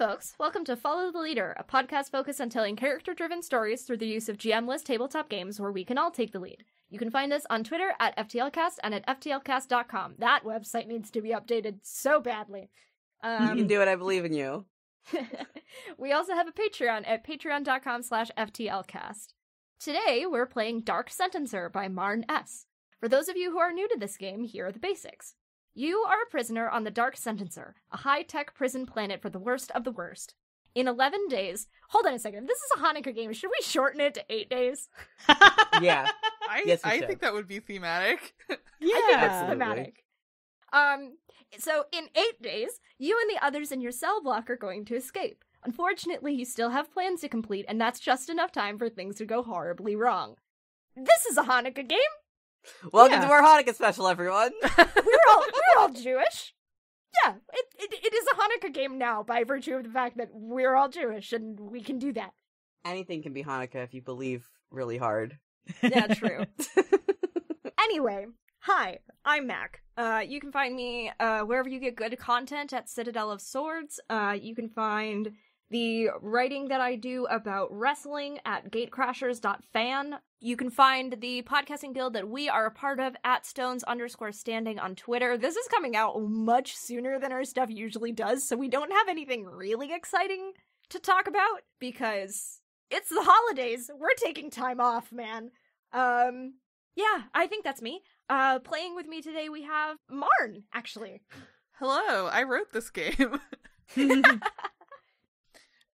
folks, welcome to Follow the Leader, a podcast focused on telling character-driven stories through the use of GM-less tabletop games where we can all take the lead. You can find us on Twitter at FTLcast and at FTLcast.com. That website needs to be updated so badly. You can do it, I believe in you. We also have a Patreon at patreon.com/FTLcast. Today, we're playing Dark Sentencer by Marn S. For those of you who are new to this game, here are the basics. You are a prisoner on the Dark Sentencer, a high-tech prison planet for the worst of the worst. In 11 days... Hold on a second. This is a Hanukkah game. Should we shorten it to 8 days? Yeah. I think that would be thematic. Yeah, I think that's absolutely. thematic. So in 8 days, you and the others in your cell block are going to escape. Unfortunately, you still have plans to complete, and that's just enough time for things to go horribly wrong. This is a Hanukkah game. Welcome to our Hanukkah special, everyone. We're all Jewish. Yeah, it is a Hanukkah game now by virtue of the fact that we're all Jewish and we can do that. Anything can be Hanukkah if you believe really hard. Yeah, true. Anyway, hi, I'm Mac. You can find me wherever you get good content at Citadel of Swords. You can find the writing that I do about wrestling at gatecrashers.fan. You can find the podcasting guild that we are a part of at Stones_standing on Twitter. This is coming out much sooner than our stuff usually does, so we don't have anything really exciting to talk about because it's the holidays. We're taking time off, man. Yeah, I think that's me. Playing with me today we have Marn, actually. Hello, I wrote this game.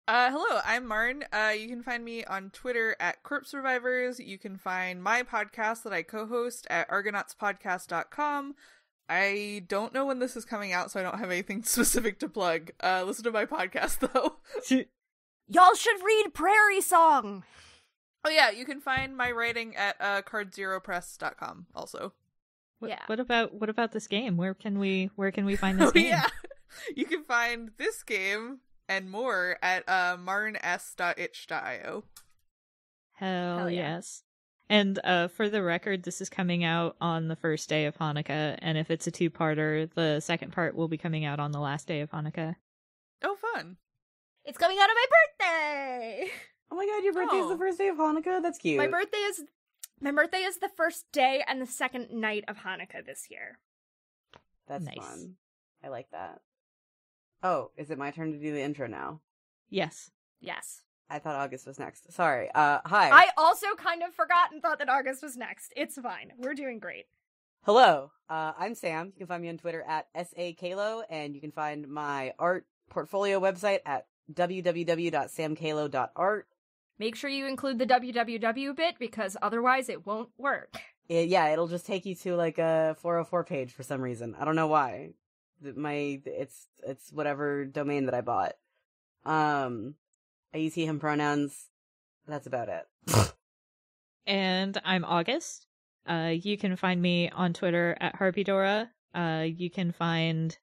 Hello, I'm Marn. You can find me on Twitter at Corpse Survivors. You can find my podcast that I co-host at argonautspodcast.com. I don't know when this is coming out, so I don't have anything specific to plug. Listen to my podcast, though. Y'all should read Prairie Song! Oh yeah, you can find my writing at cardzeropress.com also. What about this game? Where can we find this game? Yeah. You can find this game and more at marns.itch.io. Hell yeah. yes. And for the record, this is coming out on the first day of Hanukkah, and if it's a two-parter, the second part will be coming out on the last day of Hanukkah. Oh, fun. It's coming out on my birthday! Oh my god, your birthday is the first day of Hanukkah? That's cute. My birthday is the first day and the second night of Hanukkah this year. That's Nice. fun. I like that. Oh, is it my turn to do the intro now? Yes. Yes. I thought August was next. Sorry. Hi. I also kind of forgot and thought that August was next. It's fine. We're doing great. Hello. I'm Sam. You can find me on Twitter at SAKalo, and you can find my art portfolio website at www.samkalo.art. Make sure you include the www bit because otherwise it won't work. It'll just take you to like a 404 page for some reason. I don't know why. It's whatever domain that I bought. I use he, him pronouns. That's about it. And I'm August. You can find me on Twitter at Harpydora. You can find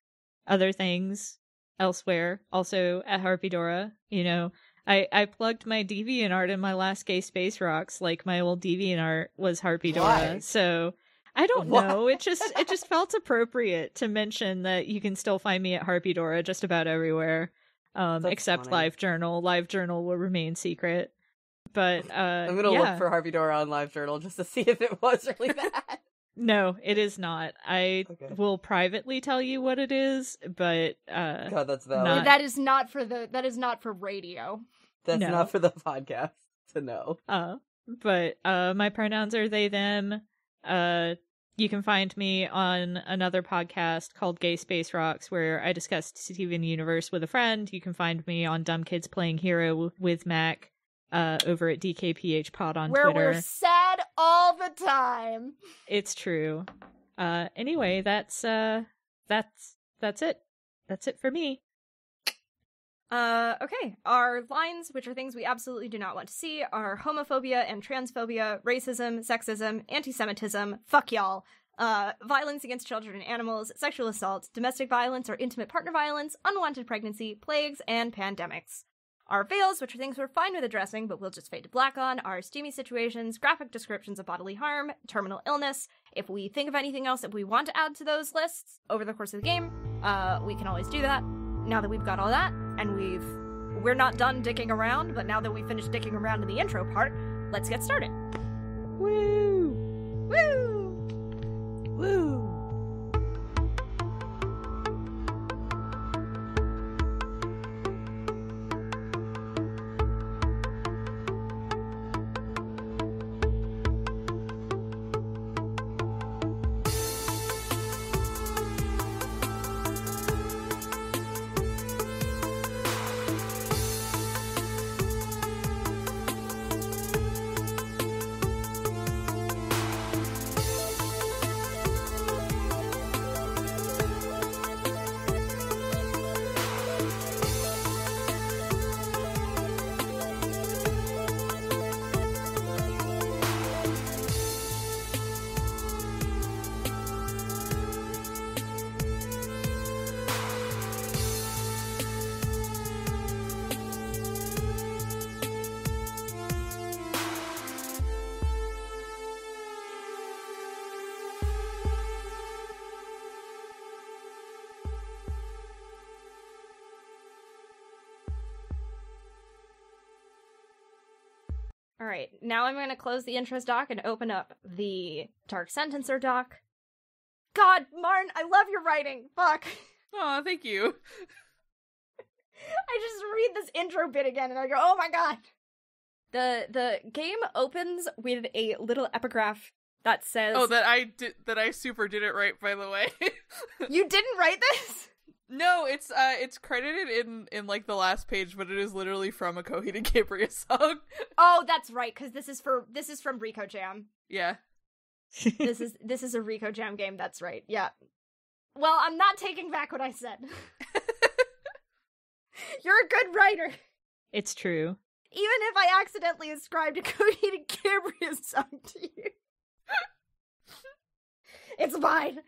other things elsewhere, also at Harpydora. You know, I plugged my DeviantArt in my last Gay Space Rocks, like my old DeviantArt was Harpydora. Why? So I don't know. It just felt appropriate to mention that you can still find me at Harpydora just about everywhere. Except funny. LiveJournal. LiveJournal will remain secret. But I'm gonna look for Harpydora on LiveJournal just to see if it was really that. No, it is not. I will privately tell you what it is, but God, that's valid. That is not for radio. That's No. not for the podcast to know. But my pronouns are they, them. You can find me on another podcast called Gay Space Rocks, where I discuss Steven Universe with a friend. You can find me on Dumb Kids Playing Hero with Mac, over at DKPH Pod on where Twitter. We're sad all the time. It's true. Anyway, that's it. That's it for me. Okay. Our lines, which are things we absolutely do not want to see, are homophobia and transphobia, racism, sexism, anti-Semitism, fuck y'all, violence against children and animals, sexual assault, domestic violence or intimate partner violence, unwanted pregnancy, plagues, and pandemics. Our fails, which are things we're fine with addressing but we'll just fade to black on, are steamy situations, graphic descriptions of bodily harm, terminal illness. If we think of anything else that we want to add to those lists over the course of the game, we can always do that. now that we've got all that, and we're not done dicking around, but now that we finished dicking around in the intro part, let's get started. Woo! Woo! Woo! Alright, now I'm going to close the intros doc and open up the Dark Sentencer doc. God, Marn, I love your writing! Fuck! Oh, thank you. I just read this intro bit again and I go, oh my god! The game opens with a little epigraph that says... Oh, that I super did it right, by the way. You didn't write this? No, it's credited in like the last page, but it is literally from a Coheed and Cambria song. Oh, that's right, because this is from Rico Jam. Yeah. This is a Rico Jam game, that's right, yeah. Well, I'm not taking back what I said. You're a good writer. It's true. Even if I accidentally ascribed a Coheed and Cambria song to you. It's fine.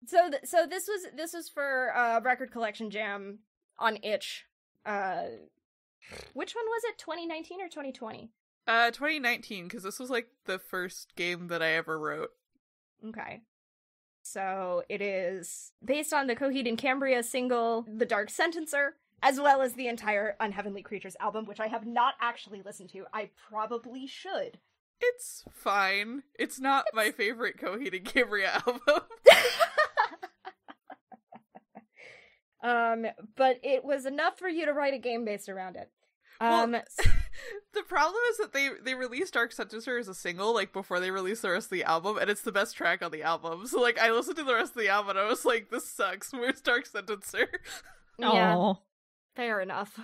So this was for Record Collection Jam on Itch. Which one was it? 2019 or 2020? 2019, because this was like the first game that I ever wrote. Okay. So it is based on the Coheed and Cambria single, The Dark Sentencer, as well as the entire Unheavenly Creatures album, which I have not actually listened to. I probably should. It's fine. It's not my favorite Coheed and Cambria album. But it was enough for you to write a game based around it. Well, the problem is that they released Dark Sentencer as a single, like, before they released the rest of the album, and it's the best track on the album. So, like, I listened to the rest of the album, and I was like, this sucks. Where's Dark Sentencer? Yeah, Aww. fair enough.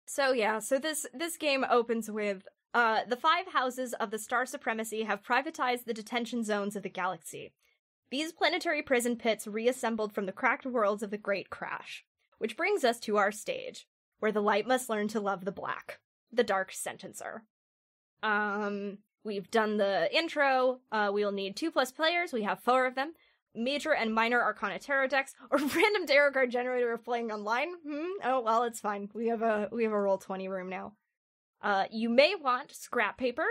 So this game opens with, the 5 houses of the Star Supremacy have privatized the detention zones of the galaxy. These planetary prison pits reassembled from the cracked worlds of the Great Crash. Which brings us to our stage, where the light must learn to love the black, the Dark Sentencer. We've done the intro, we'll need 2+ players, we have 4 of them, Major and Minor Arcana Tarot decks, or random tarot card generator of playing online. Oh well, it's fine, we have a Roll20 room now. You may want scrap paper,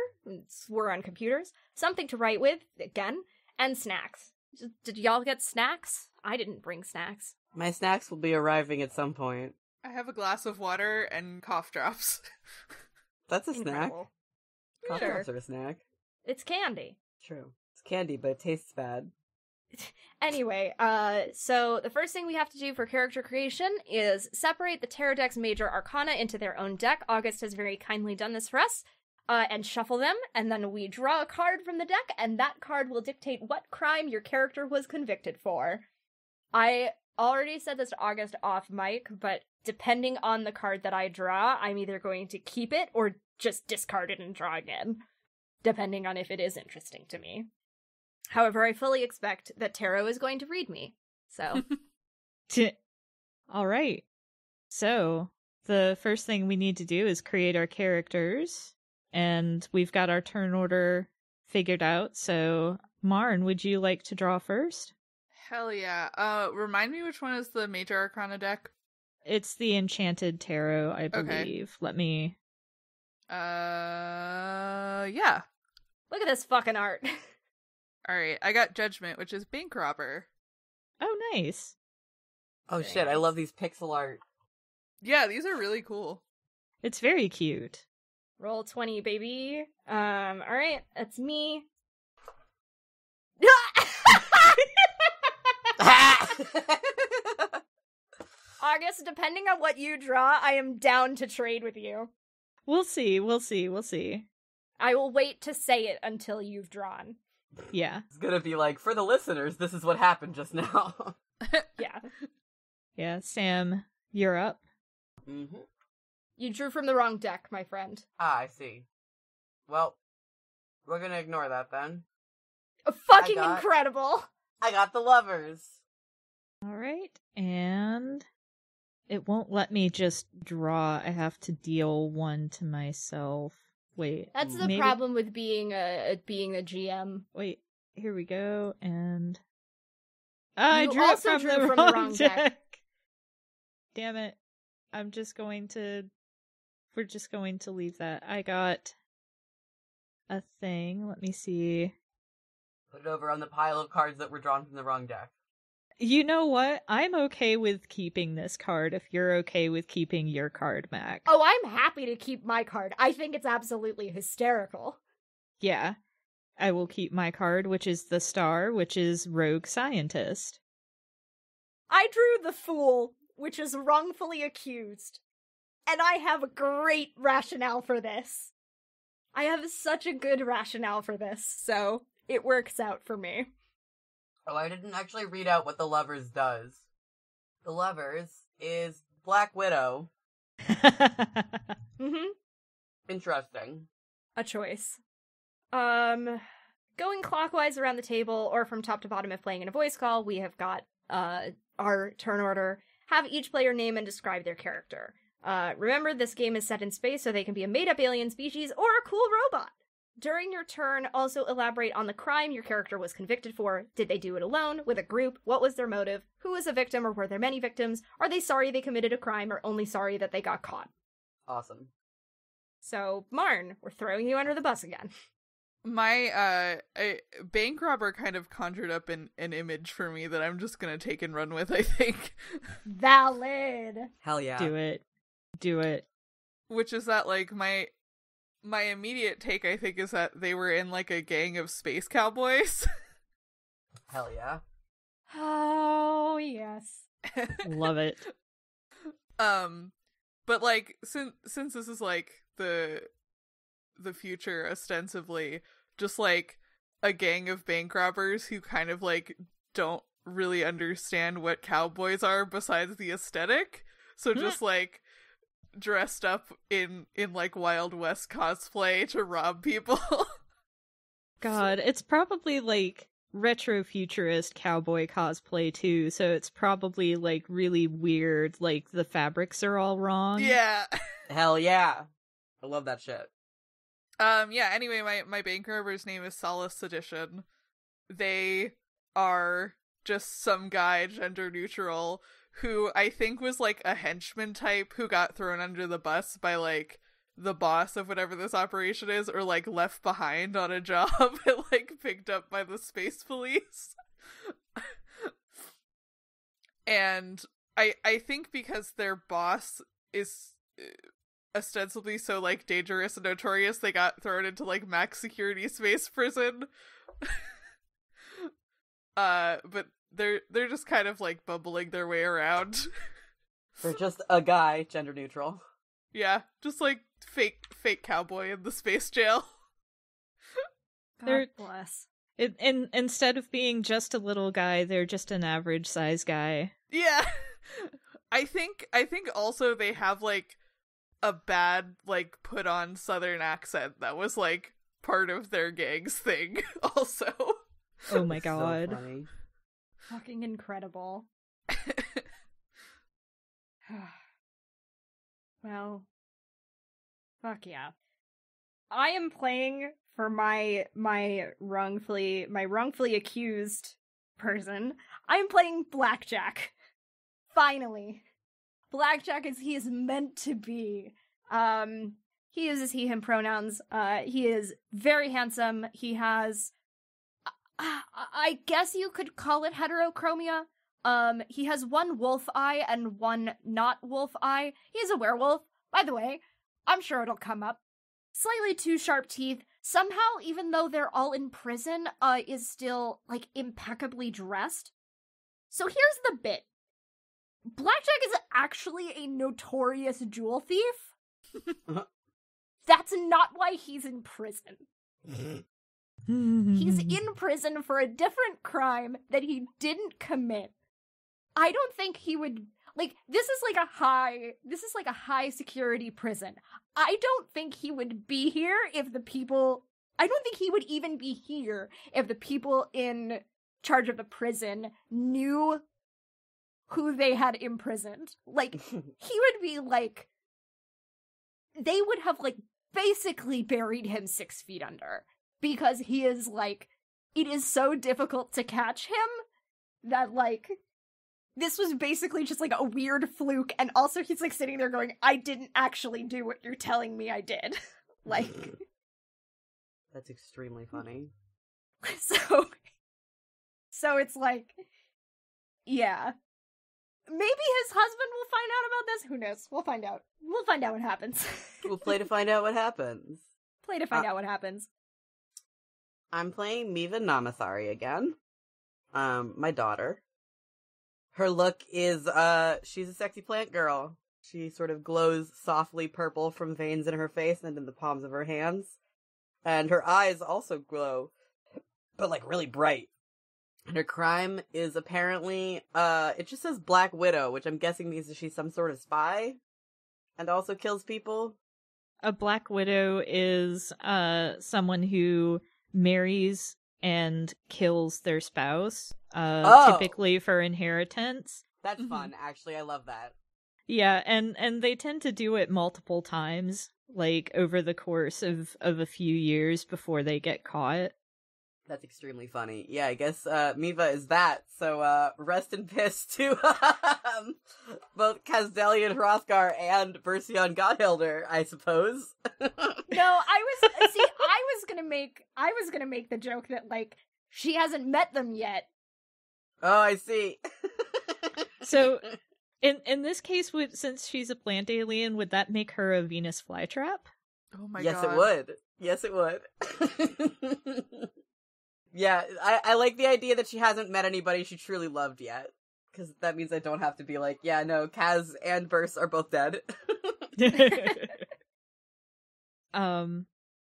we're on computers, something to write with, again, and snacks. Did y'all get snacks? I didn't bring snacks. My snacks will be arriving at some point. I have a glass of water and cough drops. That's a snack. Incredible. Cough Sure. drops are a snack. It's candy. True. It's candy, but it tastes bad. Anyway, so the first thing we have to do for character creation is separate the Tarot Deck's major arcana into their own deck. August has very kindly done this for us. And shuffle them, and then we draw a card from the deck, and that card will dictate what crime your character was convicted for. I already said this to August off mic, but depending on the card that I draw, I'm either going to keep it or just discard it and draw again, depending on if it is interesting to me. However, I fully expect that Tarot is going to read me, so... All right. So, the first thing we need to do is create our characters. And we've got our turn order figured out, so Marn, would you like to draw first? Hell yeah. Remind me which one is the Major Arcana deck? It's the Enchanted Tarot, I believe. Okay. Let me... Yeah. Look at this fucking art. Alright, I got Judgment, which is Bank Robber. Oh, nice. Oh Very shit, I nice. love these pixel art. Yeah, these are really cool. It's very cute. Roll 20, baby. Alright, that's me. August, depending on what you draw, I am down to trade with you. We'll see. We'll see. I will wait to say it until you've drawn. Yeah. It's gonna be like, for the listeners, this is what happened just now. Yeah. Yeah, Sam, you're up. Mm-hmm. You drew from the wrong deck, my friend. Ah, I see. Well, we're gonna ignore that then. Fucking I got- incredible! I got the lovers. All right, and it won't let me just draw. I have to deal one to myself. Wait, That's the maybe- problem with being a GM. Wait, here we go, and I You drew it also from drew the from the wrong wrong deck. deck. Damn it! I'm just going to. We're just going to leave that. I got a thing. Let me see. Put it over on the pile of cards that were drawn from the wrong deck. You know what? I'm okay with keeping this card if you're okay with keeping your card, Mac. Oh, I'm happy to keep my card. I think it's absolutely hysterical. Yeah. I will keep my card, which is the star, which is Rogue Scientist. I drew the Fool, which is wrongfully accused. And I have a great rationale for this. I have such a good rationale for this, so it works out for me. Oh, I didn't actually read out what the lovers does. The lovers is Black Widow. Mm-hmm. Interesting. A choice. Going clockwise around the table, or from top to bottom if playing in a voice call, we have got, our turn order. Have each player name and describe their character. Remember, this game is set in space, so they can be a made-up alien species or a cool robot. During your turn, also elaborate on the crime your character was convicted for. Did they do it alone, with a group? What was their motive? Who was a victim, or were there many victims? Are they sorry they committed a crime, or only sorry that they got caught? Awesome. So, Marn, we're throwing you under the bus again. My bank robber kind of conjured up an image for me that I'm just gonna take and run with, I think. Valid! Hell yeah. Do it. Which is that, like, my immediate take, I think, is that they were in, like, a gang of space cowboys. Hell yeah. Oh, yes. Love it. But, like, since this is, like, the future, ostensibly, just, like, a gang of bank robbers who kind of, like, don't really understand what cowboys are besides the aesthetic. So just, like, dressed up in like Wild West cosplay to rob people. God, it's probably like retro futurist cowboy cosplay too, so it's probably like really weird, like the fabrics are all wrong. Yeah. Hell yeah. I love that shit. Yeah, anyway, my bank robber's name is Solace Sedition. They are just some guy, gender neutral, who I think was like a henchman type who got thrown under the bus by like the boss of whatever this operation is, or like left behind on a job and like picked up by the space police. And I think because their boss is ostensibly so like dangerous and notorious, they got thrown into like max security space prison. But they're just kind of like bumbling their way around. They're just a guy, gender neutral. Yeah, just like fake cowboy in the space jail. God They're- bless. Instead of being just a little guy, they're just an average size guy. Yeah. I think also they have like a bad like put on southern accent that was like part of their gang's thing also. Oh my So god. funny. Fucking incredible. Well, fuck yeah. I am playing for my wrongfully accused person. I'm playing Blackjack. Finally. Blackjack as he is meant to be. He uses he him pronouns. He is very handsome. He has I guess you could call it heterochromia. He has one wolf eye and one not wolf eye. He's a werewolf. By the way, I'm sure it'll come up. Slightly too sharp teeth. Somehow, even though they're all in prison, is still, like, impeccably dressed. So here's the bit. Blackjack is actually a notorious jewel thief. That's not why he's in prison. He's in prison for a different crime that he didn't commit. I don't think he would, like, this is like a high security prison. I don't think he would be here if the people, I don't think he would even be here if the people in charge of the prison knew who they had imprisoned. Like, he would be like, they would have, like, basically buried him 6 feet under. Because he is, like, it is so difficult to catch him that, like, this was basically just, like, a weird fluke. And also he's, like, sitting there going, I didn't actually do what you're telling me I did. Like. That's extremely funny. So it's like, yeah. Maybe his husband will find out about this. Who knows? We'll find out. We'll find out what happens. We'll play to find out what happens. Play to find out what happens. I'm playing Miva Namathari again. My daughter. Her look is, she's a sexy plant girl. She sort of glows softly purple from veins in her face and in the palms of her hands. And her eyes also glow, but like really bright. And her crime is apparently, it just says Black Widow, which I'm guessing means that she's some sort of spy and also kills people. A Black Widow is, someone who marries and kills their spouse, typically for inheritance. That's fun, actually. I love that. Yeah, and they tend to do it multiple times, like, over the course of a few years before they get caught. That's extremely funny. Yeah, I guess Miva is that. So rest in piss to both Kazdelian Hrothgar and Bersion Godhilder, I suppose. No, I was gonna make the joke that, like, she hasn't met them yet. Oh, I see. So in this case, since she's a plant alien, would that make her a Venus flytrap? Oh my yes, god. Yes, it would. Yeah, I like the idea that she hasn't met anybody she truly loved yet. Because that means I don't have to be like, yeah, no, Kaz and Burst are both dead.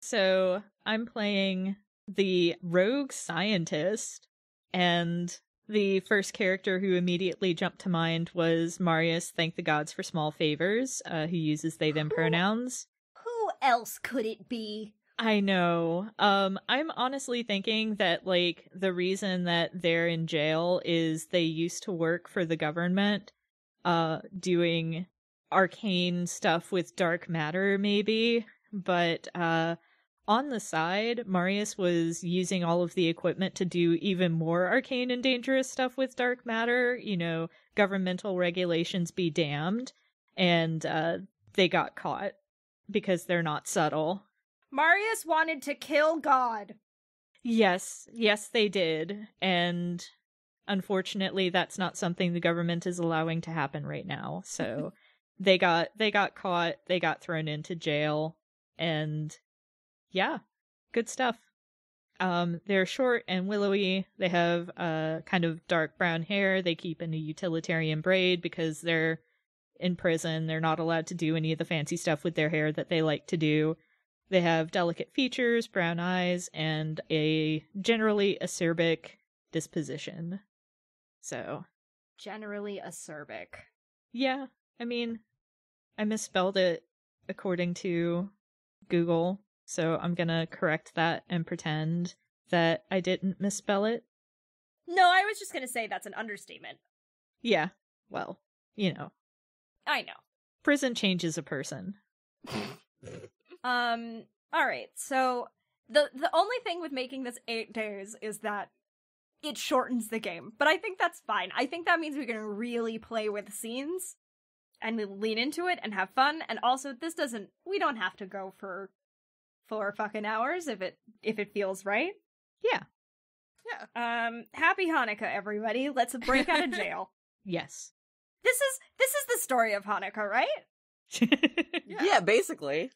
So I'm playing the rogue scientist, and the first character who immediately jumped to mind was Marius, thank the gods for small favors, who uses they them pronouns. Who else could it be? I know. I'm honestly thinking that, like, the reason that they're in jail is they used to work for the government, doing arcane stuff with dark matter, maybe. But, on the side, Marius was using all of the equipment to do even more arcane and dangerous stuff with dark matter. You know, governmental regulations be damned. And, they got caught because they're not subtle. Marius wanted to kill God. Yes, they did. And unfortunately, that's not something the government is allowing to happen right now. So they got caught, they got thrown into jail, and yeah, good stuff. They're short and willowy. They have kind of dark brown hair. They keep in a utilitarian braid because they're in prison. They're not allowed to do any of the fancy stuff with their hair that they like to do. They have delicate features, brown eyes, and a generally acerbic disposition. So. Generally acerbic. Yeah, I mean, I misspelled it according to Google, so I'm gonna correct that and pretend that I didn't misspell it. No, I was just gonna say that's an understatement. Yeah, well, you know. I know. Prison changes a person. Alright, so the only thing with making this 8 days is that it shortens the game, but I think that's fine. I think that means we can really play with scenes and we lean into it and have fun, and also we don't have to go for 4 fucking hours if it feels right. Yeah. Yeah. Happy Hanukkah, everybody. Let's break out of jail. Yes. This is the story of Hanukkah, right? Yeah, basically.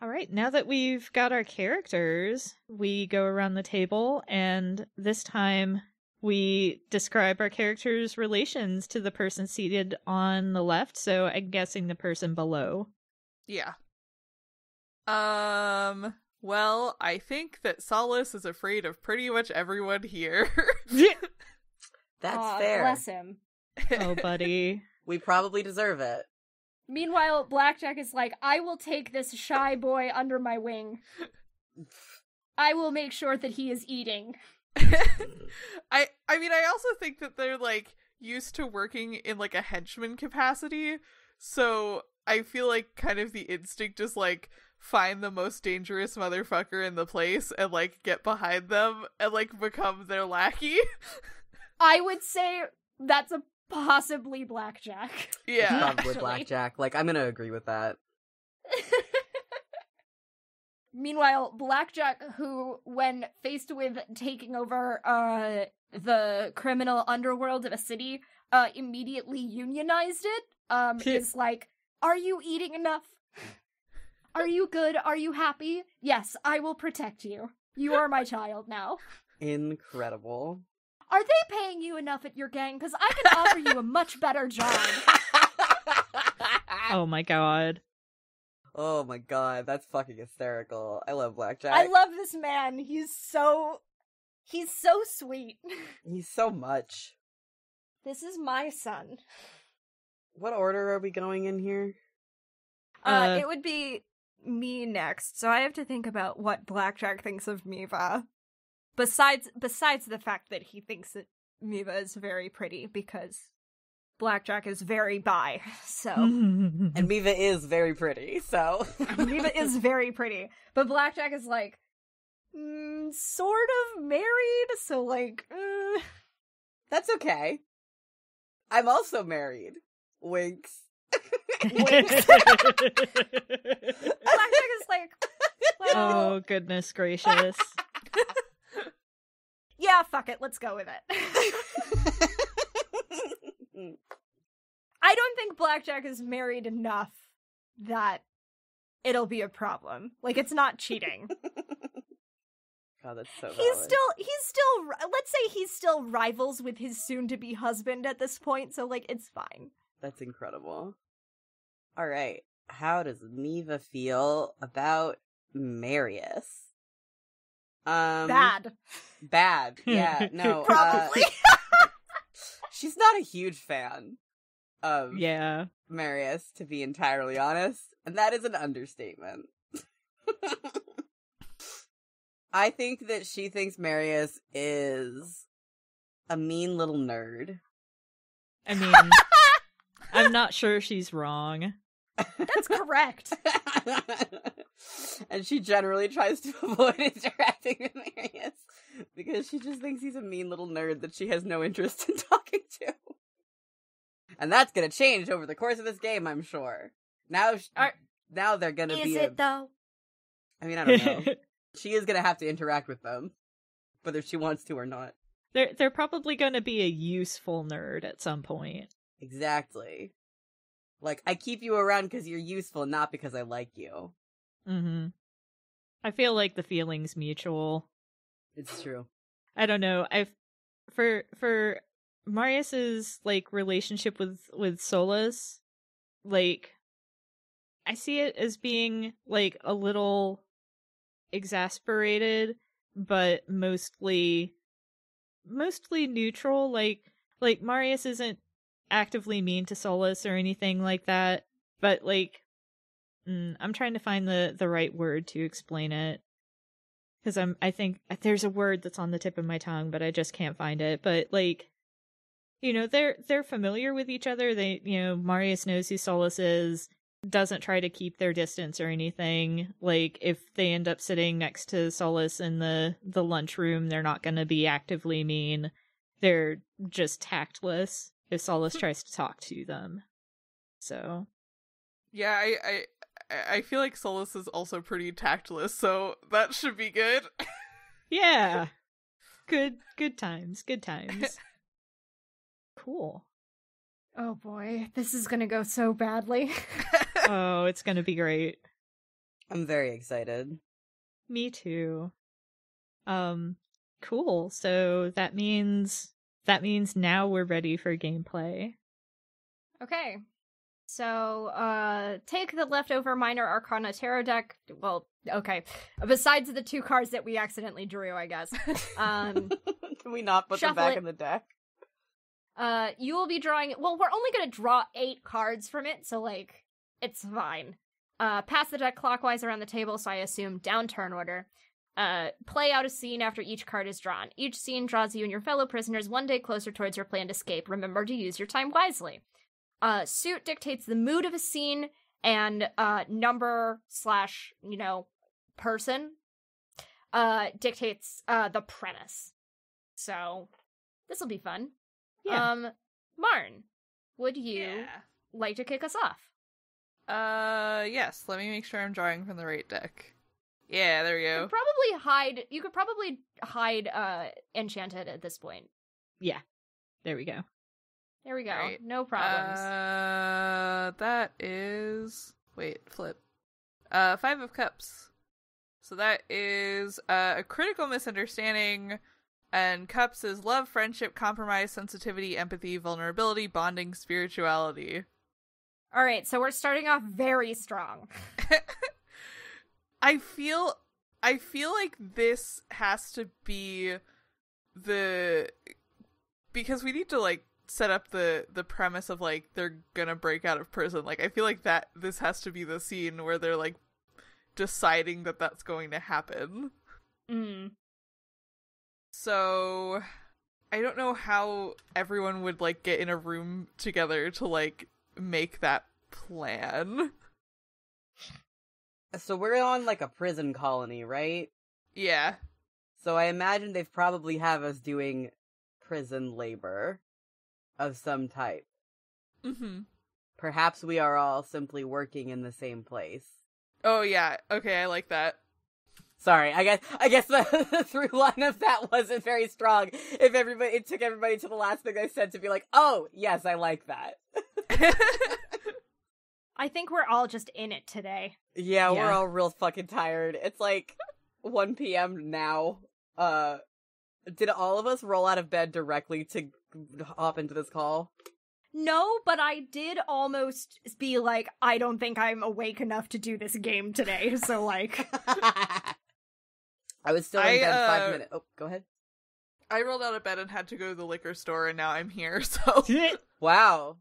All right, now that we've got our characters, we go around the table, and this time we describe our characters' relations to the person seated on the left, so I'm guessing the person below. Yeah. Well, I think that Solace is afraid of pretty much everyone here. That's fair. Bless him. Oh, buddy. We probably deserve it. Meanwhile, Blackjack is like, I will take this shy boy under my wing. I will make sure that he is eating. I mean, I also think that they're, like, used to working in, like, a henchman capacity, so I feel like kind of the instinct is, like, find the most dangerous motherfucker in the place and, like, get behind them and, like, become their lackey. I would say that's a possibly Blackjack. Yeah. Probably Actually. Blackjack. Like, I'm gonna agree with that. Meanwhile, Blackjack, who, when faced with taking over the criminal underworld of a city, immediately unionized it, is like, are you eating enough? Are you good? Are you happy? Yes, I will protect you. You are my child now. Incredible. Are they paying you enough at your gang? Because I can offer you a much better job. Oh my god. Oh my god, that's fucking hysterical. I love Blackjack. I love this man. He's so sweet. He's so much. This is my son. What order are we going in here? It would be me next, so I have to think about what Blackjack thinks of Miva. Besides the fact that he thinks that Miva is very pretty, because Blackjack is very bi, so... And Miva is very pretty, so... Miva is very pretty, but Blackjack is, like, sort of married, so, like, That's okay. I'm also married. Winks. Winks. Blackjack is like, well, Oh, goodness gracious. yeah, fuck it, let's go with it. I don't think Blackjack is married enough that it'll be a problem. Like, it's not cheating. God, that's so He's valid. still, let's say he still rivals with his soon-to-be husband at this point, so, like, it's fine. That's incredible. Alright, how does Miva feel about Marius? Bad. Bad, yeah, no. Probably. She's not a huge fan of Yeah. Marius, to be entirely honest, and that is an understatement. I think that she thinks Marius is a mean little nerd. I mean, I'm not sure she's wrong. That's correct. And she generally tries to avoid interacting with Marius because she just thinks he's a mean little nerd that she has no interest in talking to. And that's gonna change over the course of this game, I'm sure. Now they're gonna Is be it, though? I mean, I don't know. She is gonna have to interact with them, whether she wants to or not. They're probably going to be a useful nerd at some point. Exactly. Like, I keep you around because you're useful, not because I like you. Mm-hmm. I feel like the feeling's mutual. It's true. I don't know. For Marius's like relationship with Solus, like I see it as being like a little exasperated, but mostly neutral. Like Marius isn't actively mean to Solus or anything like that, but like I'm trying to find the right word to explain it, because I think there's a word that's on the tip of my tongue, but I just can't find it. But like, you know, they're familiar with each other. They, you know, Marius knows who Solus is, doesn't try to keep their distance or anything. Like, if they end up sitting next to Solus in the lunchroom, they're not going to be actively mean. They're just tactless if Solus tries to talk to them. So, yeah, I feel like Solus is also pretty tactless, so that should be good. yeah. Good times. Good times. Cool. Oh boy, this is gonna go so badly. Oh, it's gonna be great. I'm very excited. Me too. Cool. So that means now we're ready for gameplay. Okay. So, take the leftover Minor Arcana Tarot deck. Well, okay. Besides the 2 cards that we accidentally drew, I guess. Can we not put them back in the deck? You will be drawing... Well, we're only gonna draw 8 cards from it, so, like, it's fine. Pass the deck clockwise around the table, so I assume down turn order. Play out a scene after each card is drawn. Each scene draws you and your fellow prisoners one day closer towards your planned escape. Remember to use your time wisely. Suit dictates the mood of a scene, and number / person dictates the premise. So this will be fun. Yeah. Marn, would you like to kick us off? Yes. Let me make sure I'm drawing from the right deck. Yeah, there we go. You could probably hide Enchanted at this point. Yeah. There we go. There we go. Right. No problems. That is... Wait, flip. 5 of Cups. So that is a critical misunderstanding, and Cups is love, friendship, compromise, sensitivity, empathy, vulnerability, bonding, spirituality. All right, so we're starting off very strong. I feel like this has to be because we need to, like, set up the premise of, like, they're gonna break out of prison. Like, I feel like that this has to be the scene where they're, like, deciding that that's going to happen. So I don't know how everyone would, like, get in a room together to, like, make that plan. So we're on, like, a prison colony, right? Yeah. So I imagine they've probably have us doing prison labor of some type. Mm-hmm. Perhaps we are all simply working in the same place. Oh, yeah. Okay, I like that. Sorry, I guess the through line of that wasn't very strong. It took everybody to the last thing I said to be like, oh, yes, I like that. I think we're all just in it today. Yeah, we're all real fucking tired. It's like 1 p.m. now. Did all of us roll out of bed directly to hop into this call? No, but I did almost be like, I don't think I'm awake enough to do this game today, so like... I was still in bed 5 minutes. Oh, go ahead. I rolled out of bed and had to go to the liquor store, and now I'm here, so... Wow.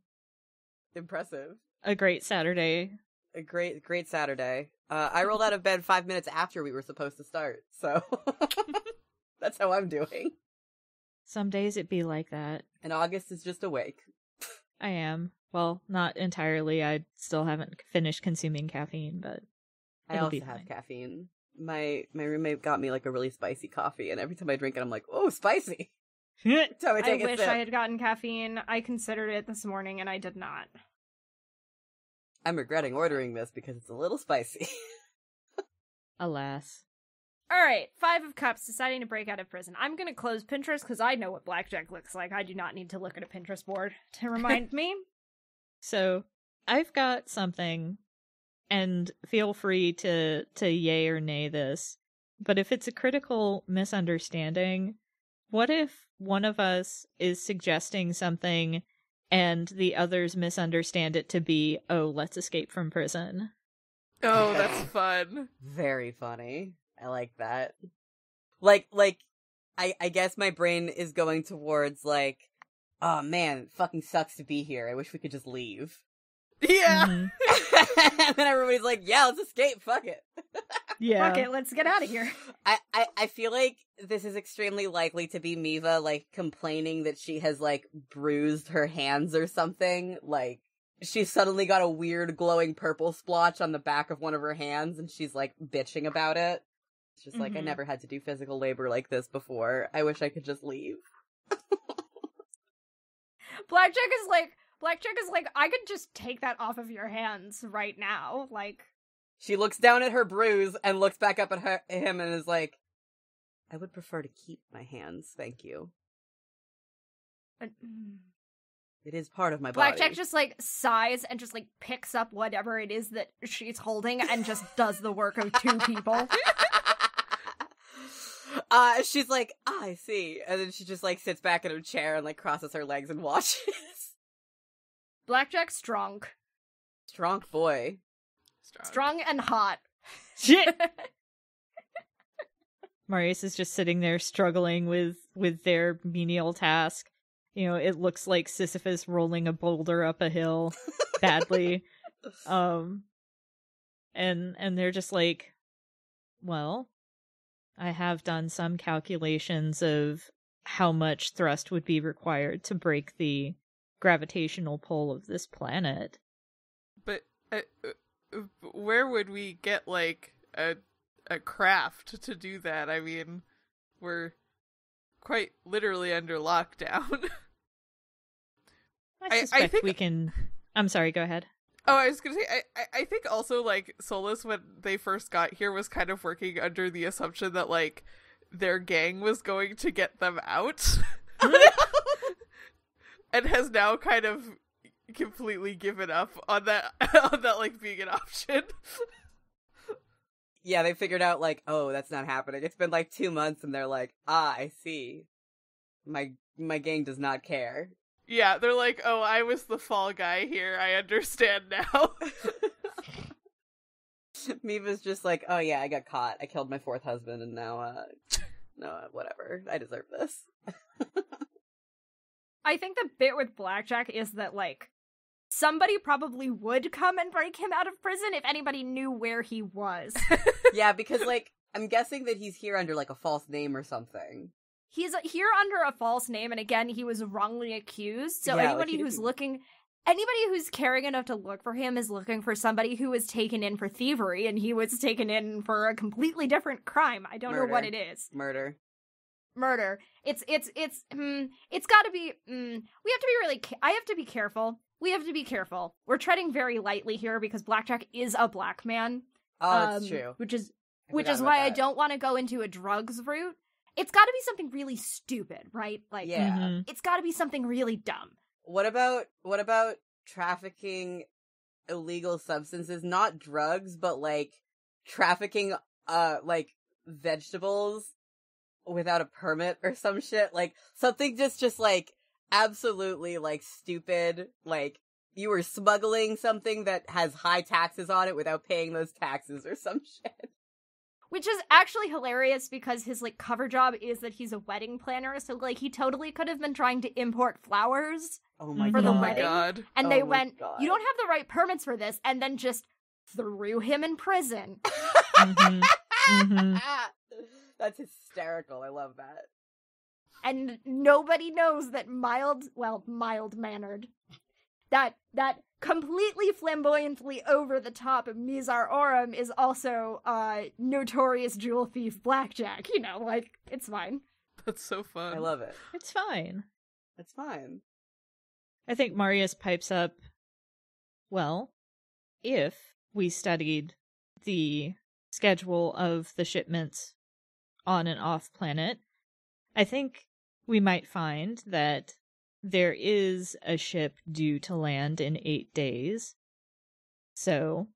Impressive. A great Saturday. A great Saturday. I rolled out of bed 5 minutes after we were supposed to start, so... That's how I'm doing. Some days it be like that. And August is just awake. I am. Well, not entirely. I still haven't finished consuming caffeine, but I also have caffeine. My roommate got me like a really spicy coffee, and every time I drink it, I'm like, "Oh, spicy!" So I wish I had gotten caffeine. I considered it this morning, and I did not. I'm regretting ordering this because it's a little spicy. Alas. All right, 5 of Cups, deciding to break out of prison. I'm going to close Pinterest because I know what blackjack looks like. I do not need to look at a Pinterest board to remind me. So, I've got something, and feel free to yay or nay this, but if it's a critical misunderstanding, what if one of us is suggesting something and the others misunderstand it to be, oh, let's escape from prison? Oh, that's fun. Very funny. I like that. Like, I guess my brain is going towards, like, oh man, it fucking sucks to be here. I wish we could just leave. Yeah. Mm-hmm. And then everybody's like, yeah, let's escape, fuck it. Yeah. Fuck it, let's get out of here. I feel like this is extremely likely to be Miva, like, complaining that she has, like, bruised her hands or something. Like, she's suddenly got a weird glowing purple splotch on the back of one of her hands, and she's, like, bitching about it. It's just like, I never had to do physical labor like this before. I wish I could just leave. Blackjack is like, I could just take that off of your hands right now. Like, she looks down at her bruise and looks back up at him and is like, I would prefer to keep my hands, thank you. It is part of my body. Blackjack just, like, sighs and just, like, picks up whatever it is that she's holding and just does the work of two people. She's like, I see. And then she just, like, sits back in her chair and, like, crosses her legs and watches. Blackjack's strong. Strong boy. Strong and hot. Shit! Marius is just sitting there struggling with their menial task. You know, it looks like Sisyphus rolling a boulder up a hill badly. And they're just like, well, I have done some calculations of how much thrust would be required to break the gravitational pull of this planet. But where would we get, like, a craft to do that? I mean, we're quite literally under lockdown. I suspect we can... I'm sorry, go ahead. Oh, I was gonna say, I think also, like, Solus, when they first got here, was kind of working under the assumption that, like, their gang was going to get them out. And has now kind of completely given up on that, like, being an option. Yeah, they figured out, like, oh, that's not happening. It's been, like, 2 months, and they're like, I see. My gang does not care. Yeah, they're like, oh, I was the fall guy here. I understand now. Miva's just like, oh yeah, I got caught. I killed my 4th husband, and now, no, whatever. I deserve this. I think the bit with Blackjack is that, like, somebody probably would come and break him out of prison if anybody knew where he was. Yeah, because, like, I'm guessing that he's here under, like, a false name or something. He's here under a false name, and again, he was wrongly accused, so Yeah, anybody who's caring enough to look for him is looking for somebody who was taken in for thievery, and he was taken in for a completely different crime. I don't know what it is. Murder. It's gotta be, we have to be really, I have to be careful. We have to be careful. We're treading very lightly here because Blackjack is a black man. Oh, that's true. Which is why I don't want to go into a drugs route. It's gotta be something really stupid, right? Like, yeah. It's gotta be something really dumb. What about trafficking illegal substances? Not drugs, but, like, trafficking, like, vegetables without a permit or some shit? Like, something just, like, absolutely, like, stupid. Like, you were smuggling something that has high taxes on it without paying those taxes or some shit. Which is actually hilarious because his, like, cover job is that he's a wedding planner, so, like, he totally could have been trying to import flowers for the wedding. God. And they went, you don't have the right permits for this, and then just threw him in prison. That's hysterical. I love that. And nobody knows that mild-mannered, that completely flamboyantly over-the-top Mizar Oram is also notorious jewel thief Blackjack. You know, like, it's fine. That's so fun. I love it. It's fine. It's fine. I think Marius pipes up, well, if we studied the schedule of the shipments on and off planet, I think we might find that there is a ship due to land in 8 days. So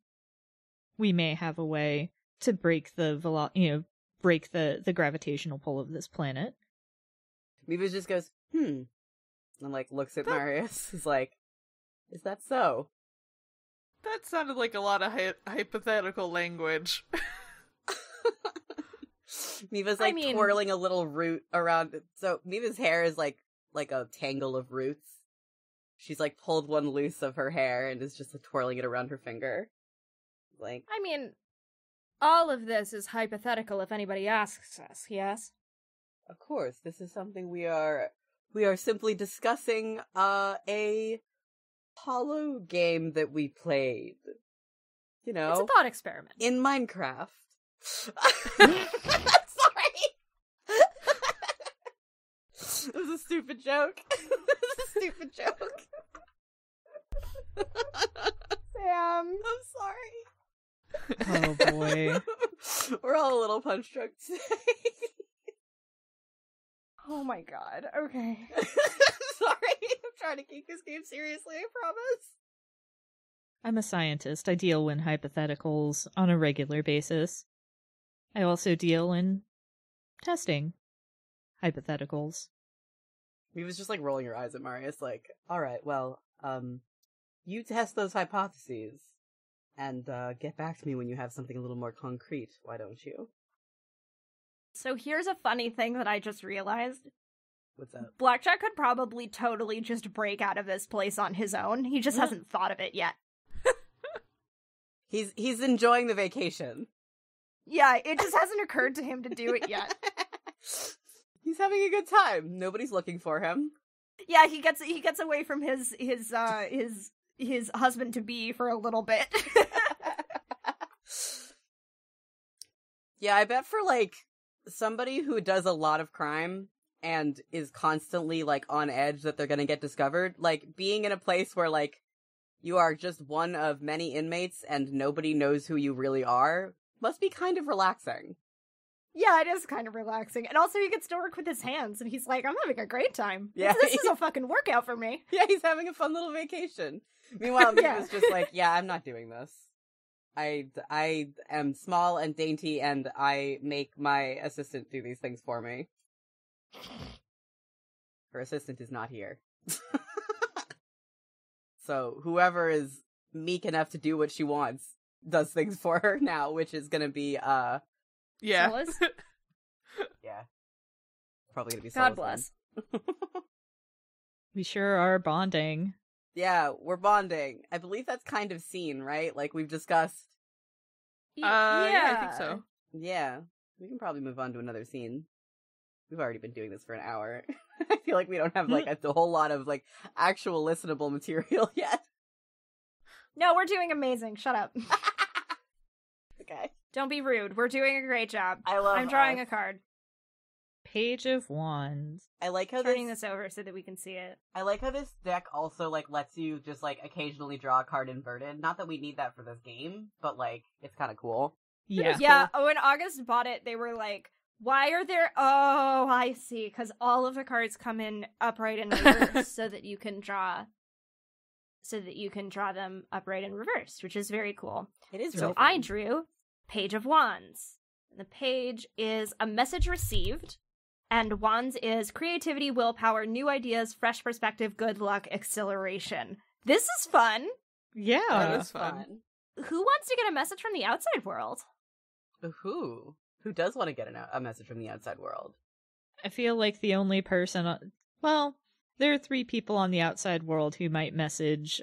we may have a way to break the gravitational pull of this planet. Miva just goes, and, like, looks at Marius. He's like, is that so? That sounded like a lot of hypothetical language. Miva's, like, twirling a little root around it. So Miva's hair is, like a tangle of roots. She's, like, pulled one loose of her hair and is just, like, twirling it around her finger. Like, I mean, all of this is hypothetical if anybody asks us, yes? Of course, this is something we are simply discussing, a hollow game that we played. You know? It's a thought experiment. In Minecraft. It was a stupid joke. Sam. I'm sorry. Oh boy. We're all a little punch drunk today. Oh my god. Okay. Sorry, I'm trying to keep this game seriously, I promise. I'm a scientist. I deal in hypotheticals on a regular basis. I also deal in testing hypotheticals. He was just like rolling your eyes at Marius, like, alright, well, you test those hypotheses, and get back to me when you have something a little more concrete, why don't you? So here's a funny thing that I just realized. What's that? Blackjack could probably totally just break out of this place on his own. He just hasn't thought of it yet. He's enjoying the vacation. Yeah, it just hasn't occurred to him to do it yet. He's having a good time. Nobody's looking for him. Yeah, he gets away from his husband to be for a little bit. Yeah, I bet for like somebody who does a lot of crime and is constantly like on edge that they're gonna get discovered, like being in a place where like you are just one of many inmates and nobody knows who you really are must be kind of relaxing. Yeah, it is kind of relaxing. And also he gets to work with his hands, and he's like, I'm having a great time. Yeah. This is a fucking workout for me. Yeah, he's having a fun little vacation. Meanwhile, me was just like, yeah, I'm not doing this. I am small and dainty, and I make my assistant do these things for me. Her assistant is not here. So whoever is meek enough to do what she wants does things for her now, which is gonna be, Yeah. Solus? yeah. Probably gonna be God Solus bless. We sure are bonding. Yeah, we're bonding. I believe that's kind of seen, right? Like we've discussed. Yeah, I think so. Yeah, we can probably move on to another scene. We've already been doing this for an hour. I feel like we don't have like a whole lot of like actual listenable material yet. No, we're doing amazing. Shut up. Okay. Don't be rude. We're doing a great job. I'm drawing a card. Page of Wands. I like how Turning this over so that we can see it. I like how this deck also like lets you just like occasionally draw a card inverted. Not that we need that for this game, but like it's kind of cool. Yeah. Yeah, when August bought it, they were like, why are there... Oh, I see. Because all of the cards come in upright and reverse so that you can draw... So that you can draw them upright and reversed, which is very cool. It is So really I fun. drew Page of Wands. The page is a message received, and Wands is creativity, willpower, new ideas, fresh perspective, good luck, acceleration. This is fun. Yeah. That is fun. Who wants to get a message from the outside world? Who does want to get a message from the outside world? I feel like the only person... Well, there are 3 people on the outside world who might message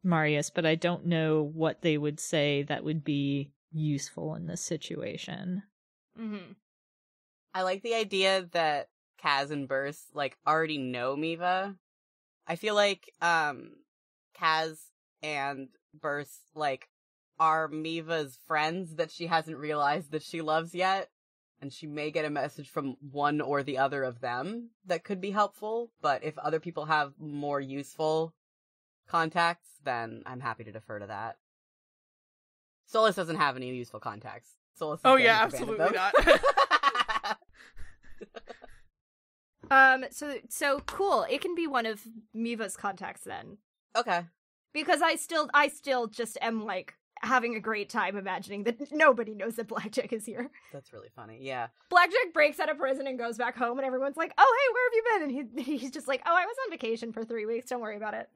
Marius, but I don't know what they would say that would be useful in this situation. Mm-hmm. I like the idea that Kaz and Burst like already know Miva. I feel like Kaz and Burst like are Miva's friends that she hasn't realized that she loves yet, and she may get a message from one or the other of them that could be helpful, but if other people have more useful contacts, then I'm happy to defer to that. Solus doesn't have any useful contacts. Solus is Oh getting yeah, to abandon absolutely them. not. So cool. It can be one of Miva's contacts then. Okay. Because I still just am like having a great time imagining that nobody knows that Blackjack is here. That's really funny, yeah. Blackjack breaks out of prison and goes back home, and everyone's like, oh, hey, where have you been? And he's just like, oh, I was on vacation for 3 weeks. Don't worry about it.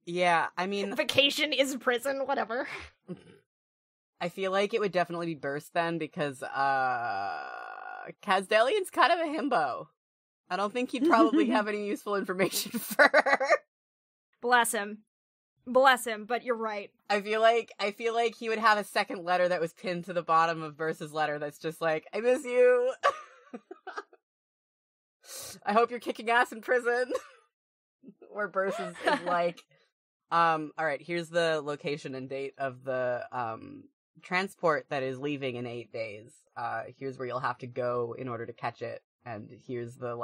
Yeah, I mean... Vacation is prison, whatever. I feel like it would definitely be Burst then, because, Kazdelian's kind of a himbo. I don't think he'd probably have any useful information for her. Bless him, but you're right. I feel like he would have a second letter that was pinned to the bottom of Burst's letter that's just like, I miss you. I hope you're kicking ass in prison. Where Burst is like, alright, here's the location and date of the, transport that is leaving in 8 days. Here's where you'll have to go in order to catch it, and here's the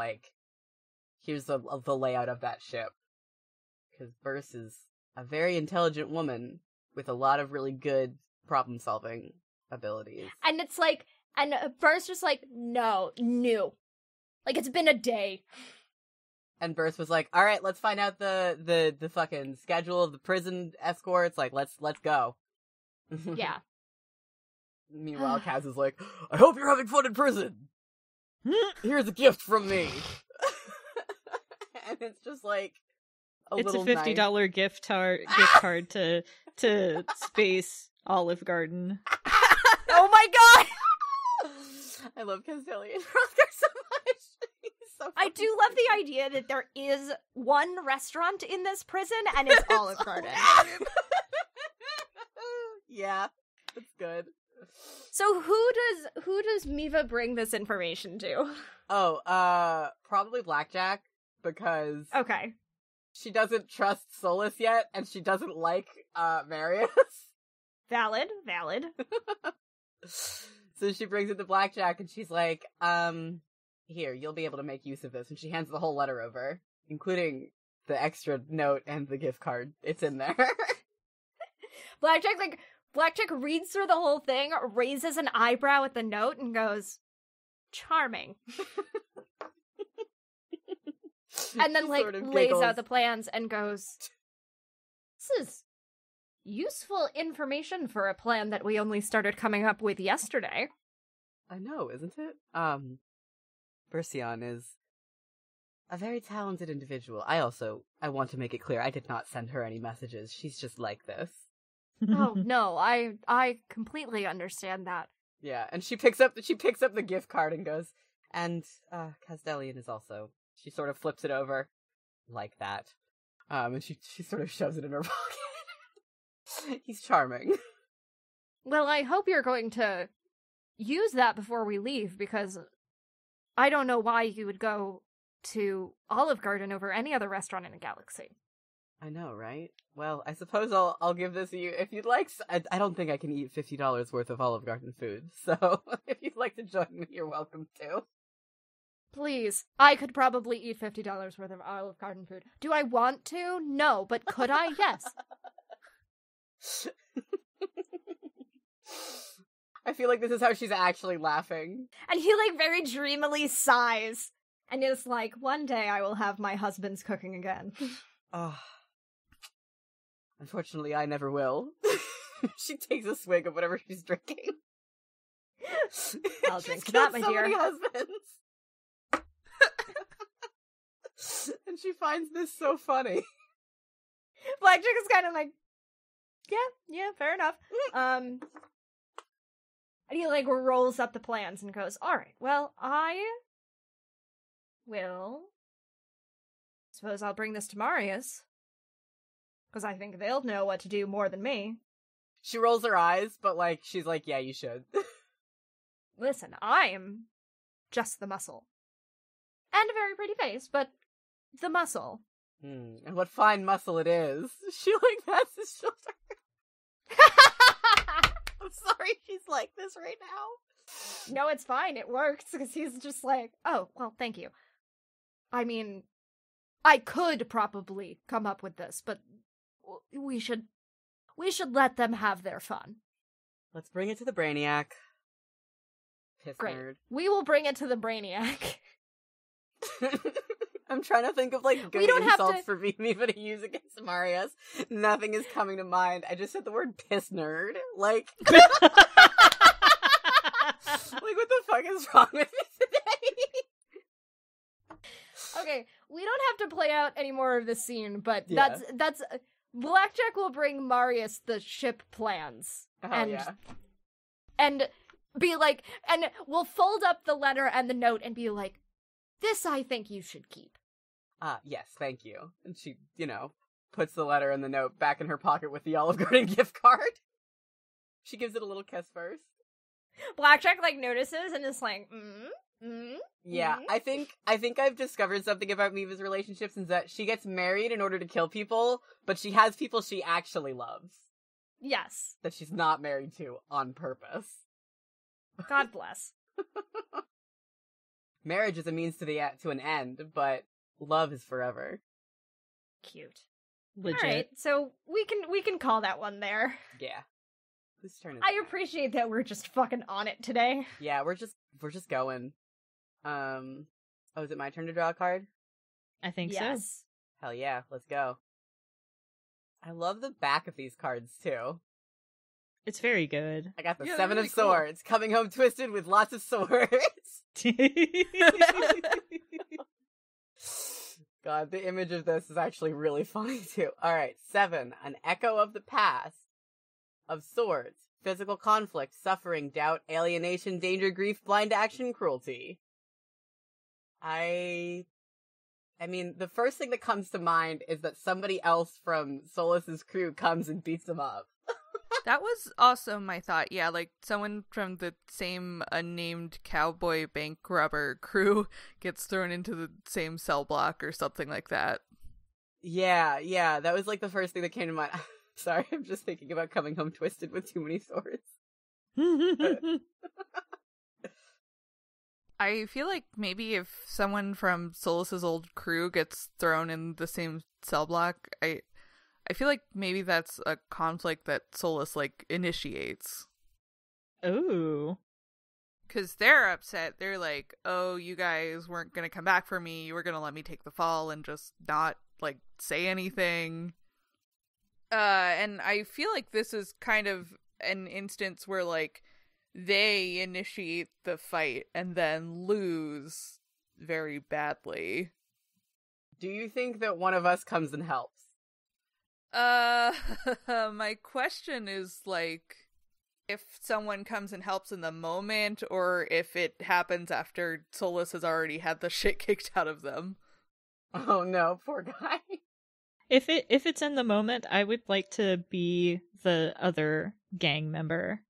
layout of that ship. Because Burst is a very intelligent woman with a lot of really good problem-solving abilities. And it's like, and Burst just like, no, Like, it's been a day. And Berth was like, all right, let's find out the fucking schedule of the prison escorts. Like, let's go. Yeah. Meanwhile, Kaz is like, I hope you're having fun in prison. Here's a gift from me. And it's just like it's a little $50 gift card to Space Olive Garden. Oh my god! I love Castelli and Hrothgar so much. He's so I do love the idea that there is one restaurant in this prison, and it's Olive Garden. Yeah, that's good. So who does Miva bring this information to? Oh, probably Blackjack, because Okay. she doesn't trust Solus yet, and she doesn't like Marius. Valid. So she brings it to Blackjack, and she's like, here, you'll be able to make use of this. And she hands the whole letter over, including the extra note and the gift card. It's in there. Blackjack reads through the whole thing, raises an eyebrow at the note, and goes, charming. And then, Sort of lays giggles. out the plans and goes, this is useful information for a plan that we only started coming up with yesterday. I know, isn't it? Bercion is a very talented individual. I want to make it clear, I did not send her any messages. She's just like this. Oh, no, I completely understand that. Yeah, and she picks up the gift card and goes, and Castellian is also. She sort of flips it over like that. And she sort of shoves it in her pocket. He's charming. Well, I hope you're going to use that before we leave, because I don't know why you would go to Olive Garden over any other restaurant in the galaxy. I know, right? Well, I suppose I'll give this to you if you'd like. I don't think I can eat $50 worth of Olive Garden food, so if you'd like to join me, you're welcome to. Please. I could probably eat $50 worth of Olive Garden food. Do I want to? No, but could I? Yes. I feel like this is how she's actually laughing. And he, very dreamily sighs, and is like, one day I will have my husband's cooking again. Oh. Unfortunately, I never will. She takes a swig of whatever she's drinking. I'll drink She's that, killed my so dear. many husbands. And she finds this so funny. Blackjack is kind of like, yeah, fair enough. And he, rolls up the plans and goes, alright, well, I will... suppose I'll bring this to Marius. Because I think they'll know what to do more than me. She rolls her eyes, but, she's like, yeah, you should. Listen, I am just the muscle. And a very pretty face, but the muscle. And what fine muscle it is. She, pats his shoulder. I'm sorry she's like this right now. No, it's fine. It works, because he's just like, oh, well, thank you. I mean, I could probably come up with this, but we should let them have their fun. Let's bring it to the Brainiac. Piss Great. nerd. We will bring it to the Brainiac. I'm trying to think of good don't have insults to- for Mima to use against Marius. Nothing is coming to mind. I just said the word piss nerd. What the fuck is wrong with me today? Okay, we don't have to play out any more of this scene, but Yeah. that's Blackjack will bring Marius the ship plans. Oh, and yeah. and be like, and we'll fold up the letter and the note and be like, this I think you should keep. Yes, thank you. And she, puts the letter and the note back in her pocket with the Olive Garden gift card. She gives it a little kiss first. Blackjack notices and is like, Yeah, I think I've discovered something about Miva's relationships, is that she gets married in order to kill people, but she has people she actually loves. Yes. That she's not married to on purpose. God bless. Marriage is a means to an end, but love is forever. Cute. Legit. Alright, so we can call that one there. Yeah. Whose turn is I it? appreciate that we're just fucking on it today. Yeah, we're just going. Oh, is it my turn to draw a card? I think so. Yes. Hell yeah, let's go. I love the back of these cards, too. It's very good. I got the Yeah, they're Seven really of Swords, coming home twisted with lots of swords. God, the image of this is actually really funny, too. Alright, 7, an echo of the past. Of swords, physical conflict, suffering, doubt, alienation, danger, grief, blind action, cruelty. I mean, the first thing that comes to mind is that somebody else from Solas's crew comes and beats them up. That was also my thought. Yeah, like someone from the same unnamed cowboy bank robber crew gets thrown into the same cell block or something like that. Yeah, that was like the first thing that came to mind. Sorry, I'm just thinking about coming home twisted with too many swords. I feel like maybe if someone from Solas's old crew gets thrown in the same cell block, I feel like maybe that's a conflict that Solas, like, initiates. Ooh. Because they're upset. They're like, oh, you guys weren't going to come back for me. You were going to let me take the fall and just not, like, say anything. And I feel like this is kind of an instance where, like, they initiate the fight and then lose very badly. Do you think that one of us comes and helps? My question is, like, if someone comes and helps in the moment, or if it happens after Solas has already had the shit kicked out of them. Oh no, poor guy. If it's in the moment, I would like to be the other gang member.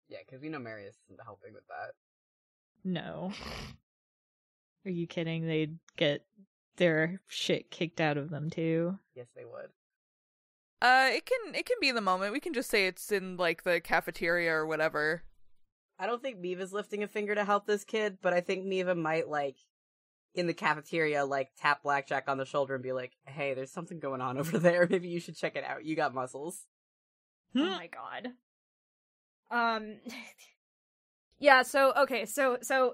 Yeah, because we know Marius isn't helping with that. No. Are you kidding? They'd get their shit kicked out of them too. Yes, they would. It can be in the moment. We can just say it's in, like, the cafeteria or whatever. I don't think Miva's lifting a finger to help this kid, but I think Miva might, like, in the cafeteria, like, tap Blackjack on the shoulder and be like, hey, there's something going on over there. Maybe you should check it out. You got muscles. Oh my god. Yeah, so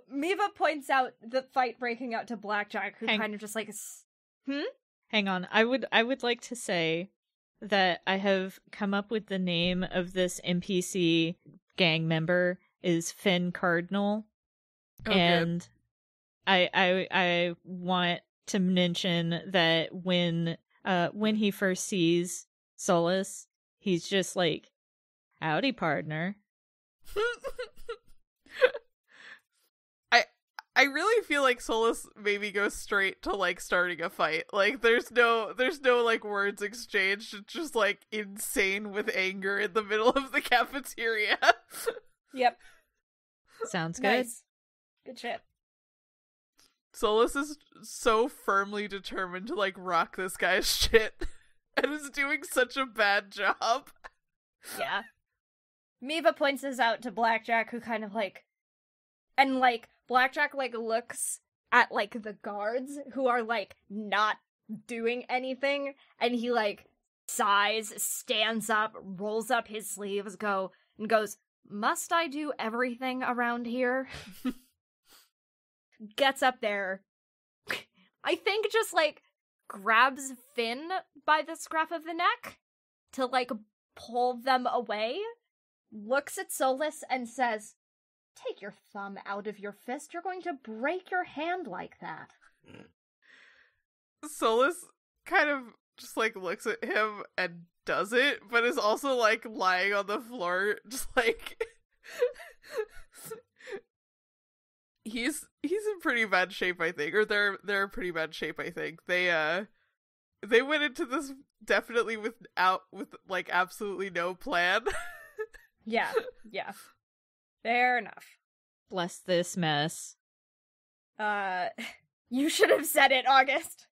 Miva points out the fight breaking out to Blackjack, who kind of just like Hang on. I would like to say that I have come up with the name of this NPC gang member is Finn Cardinal. Oh, and I want to mention that when he first sees Solas, he's just like, howdy, partner. I really feel like Solas maybe goes straight to, like, starting a fight. Like, there's no like words exchanged. It's just, like, insane with anger in the middle of the cafeteria. Yep. Sounds good. Nice. Good shit. Solas is so firmly determined to, like, rock this guy's shit and is doing such a bad job. Yeah. Miva points this out to Blackjack, who kind of like, and like Blackjack like looks at like the guards who are like not doing anything, and he like sighs, stands up, rolls up his sleeves, goes, must I do everything around here? Gets up there, I think just like grabs Finn by the scruff of the neck to like pull them away, looks at Solas and says, take your thumb out of your fist, you're going to break your hand like that. Solas kind of just, like, looks at him and does it, but is also, like, lying on the floor, just, like... He's in pretty bad shape, I think, or they're in pretty bad shape, I think. They went into this definitely with like absolutely no plan. Yeah. Fair enough. Bless this mess. You should have said it, August.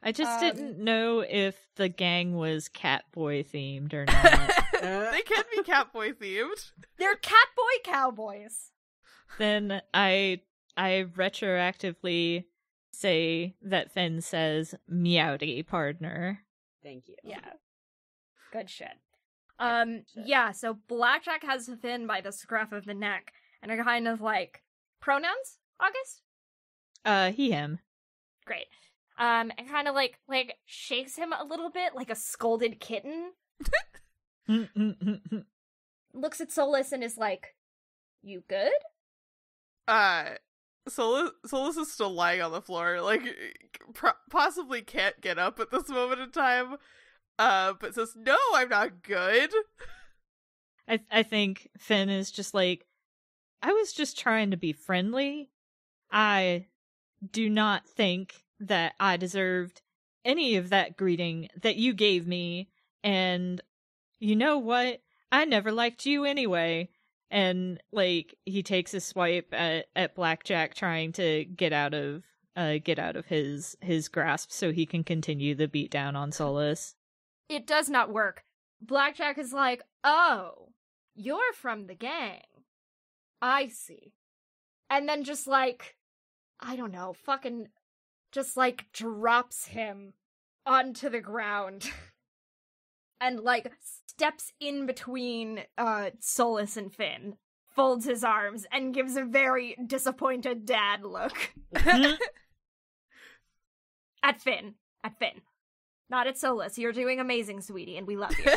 I just didn't know if the gang was Catboy themed or not. They can be Catboy themed. They're Catboy Cowboys. Then I retroactively say that Finn says meowdy, partner. Thank you. Yeah. Good shit. Yeah, so Blackjack has Finn by the scruff of the neck, and are kind of like, pronouns, August? He, him. Great. And kind of like shakes him a little bit like a scolded kitten. Looks at Solus and is like, "You good?" Solus is still lying on the floor, like, possibly can't get up at this moment in time, but says, "No, I'm not good." I think Finn is just like, I was just trying to be friendly. I do not think that I deserved any of that greeting that you gave me, and you know what? I never liked you anyway. And, like, he takes a swipe at Blackjack, trying to get out of his grasp so he can continue the beatdown on Solus. It does not work. Blackjack is like, "Oh, you're from the gang. I see." And then just like, I don't know, fucking just like drops him onto the ground. And like steps in between Solus and Finn, folds his arms, and gives a very disappointed dad look. At Finn. Not at Solus. You're doing amazing, sweetie, and we love you.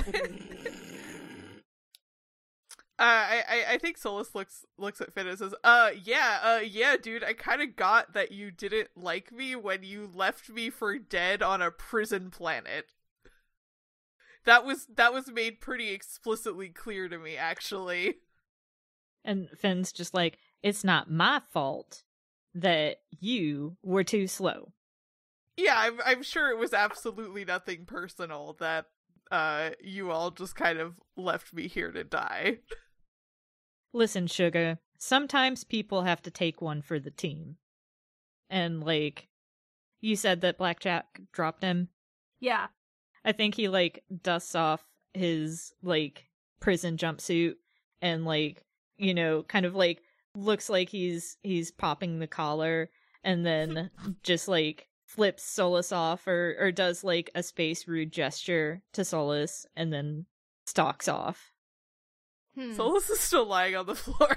I think Solus looks at Finn and says, yeah, dude, I kind of got that you didn't like me when you left me for dead on a prison planet. That was made pretty explicitly clear to me, actually. And Finn's just like, it's not my fault that you were too slow. Yeah, I'm sure it was absolutely nothing personal that you all just kind of left me here to die. Listen, Sugar, sometimes people have to take one for the team. And, like, you said that Blackjack dropped him? Yeah. I think he, like, dusts off his, like, prison jumpsuit and, like, you know, kind of, like, looks like he's popping the collar and then just, like, flips Solus off or does, like, a space rude gesture to Solus and then stalks off. Solus is still lying on the floor.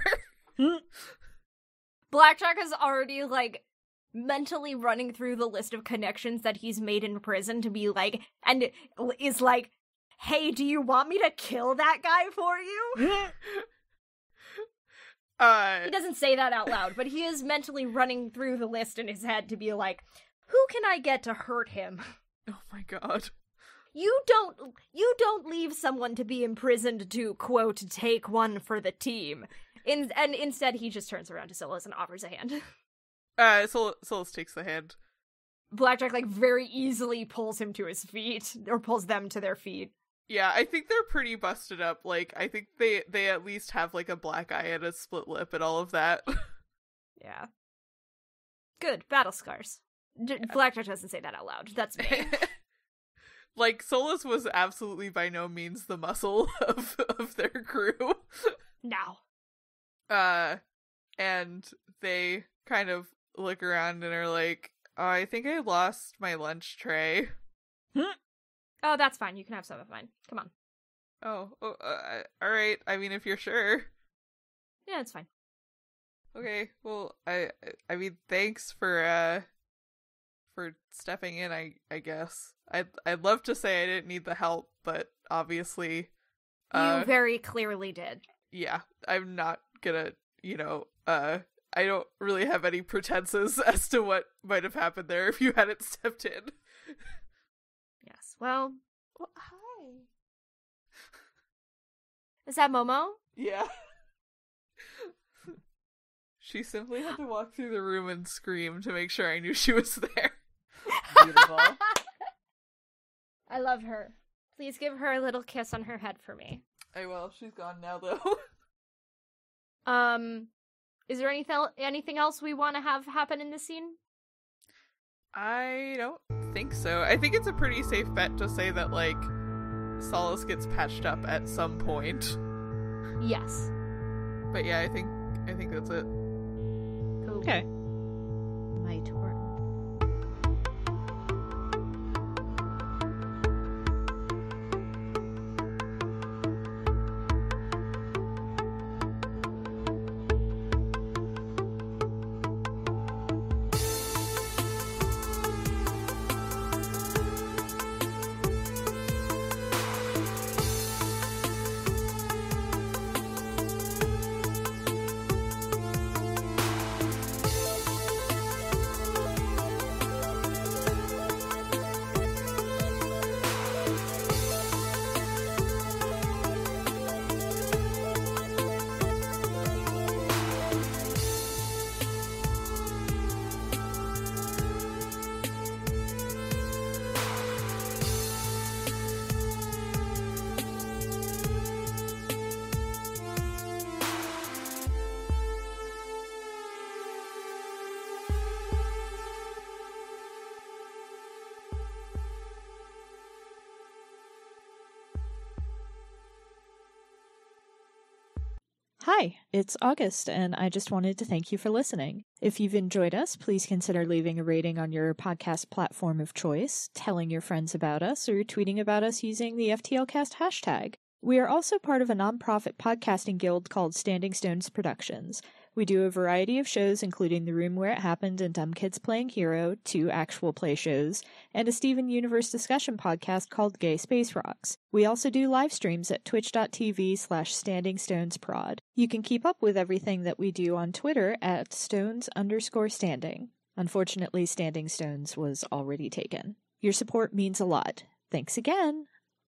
Blackjack is already, like, mentally running through the list of connections that he's made in prison to be like, and is like, "Hey, do you want me to kill that guy for you?" He doesn't say that out loud, but he is mentally running through the list in his head to be like, who can I get to hurt him? Oh my god. You don't leave someone to be imprisoned to, quote, take one for the team. And instead he just turns around to Solus and offers a hand. Solus takes the hand. Blackjack, like, very easily pulls him to his feet, or pulls them to their feet. Yeah, I think they're pretty busted up. Like, I think they at least have, like, a black eye and a split lip and all of that. Yeah. Good. Battle scars. Blackjack doesn't say that out loud. That's me. Like, Solus was absolutely by no means the muscle of their crew. No. And they kind of look around and are like, oh, I think I lost my lunch tray. Oh, that's fine. You can have some of mine. Come on. All right. I mean, if you're sure. Yeah, it's fine. Okay. Well, I mean, thanks for stepping in. I guess I'd love to say I didn't need the help, but obviously, you very clearly did. Yeah, I'm not gonna. I don't really have any pretenses as to what might have happened there if you hadn't stepped in. Yes. Well, hi. Is that Momo? Yeah. She simply had to walk through the room and scream to make sure I knew she was there. Beautiful. I love her. Please give her a little kiss on her head for me. I will. She's gone now, though. Is there anything else we want to have happen in this scene? I don't think so. I think it's a pretty safe bet to say that, like, Solus gets patched up at some point. Yes. But yeah, I think that's it. Cool. Okay. My turn. Hi, it's August, and I just wanted to thank you for listening. If you've enjoyed us, please consider leaving a rating on your podcast platform of choice, telling your friends about us, or tweeting about us using the FTLcast hashtag. We are also part of a nonprofit podcasting guild called Standing Stones Productions. We do a variety of shows, including The Room Where It Happened and Dumb Kids Playing Hero, 2 actual play shows, and a Steven Universe discussion podcast called Gay Space Rocks. We also do live streams at twitch.tv/standingstonesprod. You can keep up with everything that we do on Twitter at stones_standing. Unfortunately, Standing Stones was already taken. Your support means a lot. Thanks again!